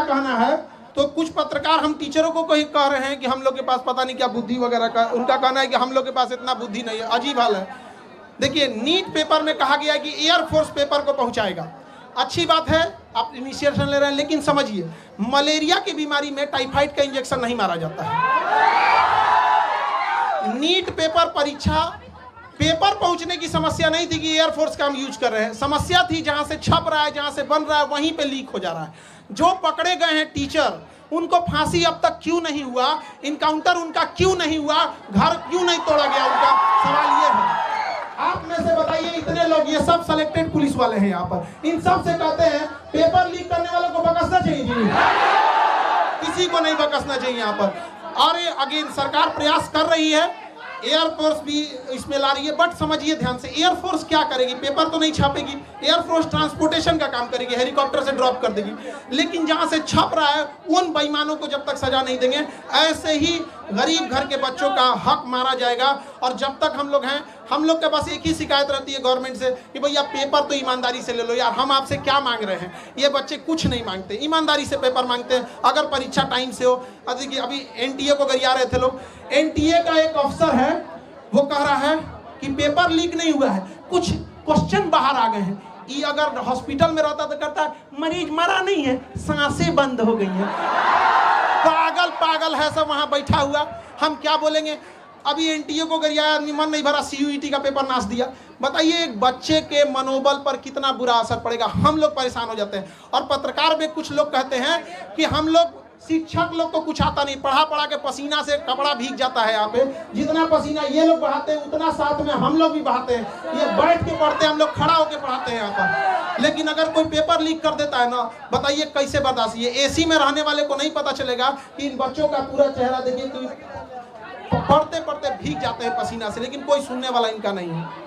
कहना है, तो कुछ पत्रकार हम टीचरों को कह रहे हैं कि हम लोग के पास पता नहीं क्या बुद्धि वगैरह का, उनका कहना है कि हम लोग के पास इतना बुद्धि नहीं है। अजीब हाल है। देखिए, नीट पेपर में कहा गया है कि एयरफोर्स पेपर को पहुंचाएगा। अच्छी बात है, आप इनिशिएशन ले रहे हैं, लेकिन समझिए मलेरिया की बीमारी में टाइफाइड का इंजेक्शन नहीं मारा जाता है। नीट पेपर परीक्षा पेपर पहुंचने की समस्या नहीं थी कि एयरफोर्स का हम यूज कर रहे हैं, समस्या थी जहां से छप रहा है, जहां से बन रहा है, वहीं पे लीक हो जा रहा है। जो पकड़े गए हैं टीचर, उनको फांसी अब तक क्यों नहीं हुआ, इनकाउंटर उनका क्यों नहीं हुआ, घर क्यों नहीं तोड़ा गया, उनका सवाल ये है। आप में से बताइए, इतने लोग, ये सब सिलेक्टेड पुलिस वाले हैं यहाँ पर, इन सब से कहते हैं पेपर लीक करने वालों को बकसना चाहिए जी, किसी को नहीं बकसना चाहिए यहाँ पर। और अगेन सरकार प्रयास कर रही है, एयरफोर्स भी इसमें ला रही है, बट समझिए ध्यान से, एयरफोर्स क्या करेगी, पेपर तो नहीं छापेगी, एयरफोर्स ट्रांसपोर्टेशन का काम करेगी, हेलीकॉप्टर से ड्रॉप कर देगी। लेकिन जहां से छप रहा है उन बेईमानों को जब तक सजा नहीं देंगे, ऐसे ही गरीब घर के बच्चों का हक मारा जाएगा। और जब तक हम लोग हैं, हम लोग के पास एक ही शिकायत रहती है गवर्नमेंट से कि भैया पेपर तो ईमानदारी से ले लो यार, हम आपसे क्या मांग रहे हैं। ये बच्चे कुछ नहीं मांगते, ईमानदारी से पेपर मांगते हैं, अगर परीक्षा टाइम से हो। देखिए, अभी एनटीए को गरिया रहे थे लोग, एनटीए का एक अफसर है, वो कह रहा है कि पेपर लीक नहीं हुआ है, कुछ क्वेश्चन बाहर आ गए हैं। ये अगर हॉस्पिटल में रहता तो कहता मरीज मरा नहीं है, सांसें बंद हो गई हैं। पागल है सब वहां बैठा हुआ, हम क्या बोलेंगे। अभी एनटीए को गरियाया, मन नहीं भरा, सीयूईटी का पेपर नाश दिया। बताइए, एक बच्चे के मनोबल पर कितना बुरा असर पड़ेगा, हम लोग परेशान हो जाते हैं। और पत्रकार में कुछ लोग कहते हैं कि हम लोग शिक्षक लोग को कुछ आता नहीं, पढ़ा के पसीना से कपड़ा भीग जाता है। यहाँ पे जितना पसीना ये लोग बहाते हैं, उतना साथ में हम लोग भी बहाते हैं। ये बैठ के पढ़ते हैं, हम लोग खड़ा होकर पढ़ाते हैं यहाँ पर। लेकिन अगर कोई पेपर लीक कर देता है ना, बताइए कैसे बर्दाश्त। ये एसी में रहने वाले को नहीं पता चलेगा कि इन बच्चों का पूरा चेहरा देखिए, पढ़ते पढ़ते भीग जाते हैं पसीना से, लेकिन कोई सुनने वाला इनका नहीं है।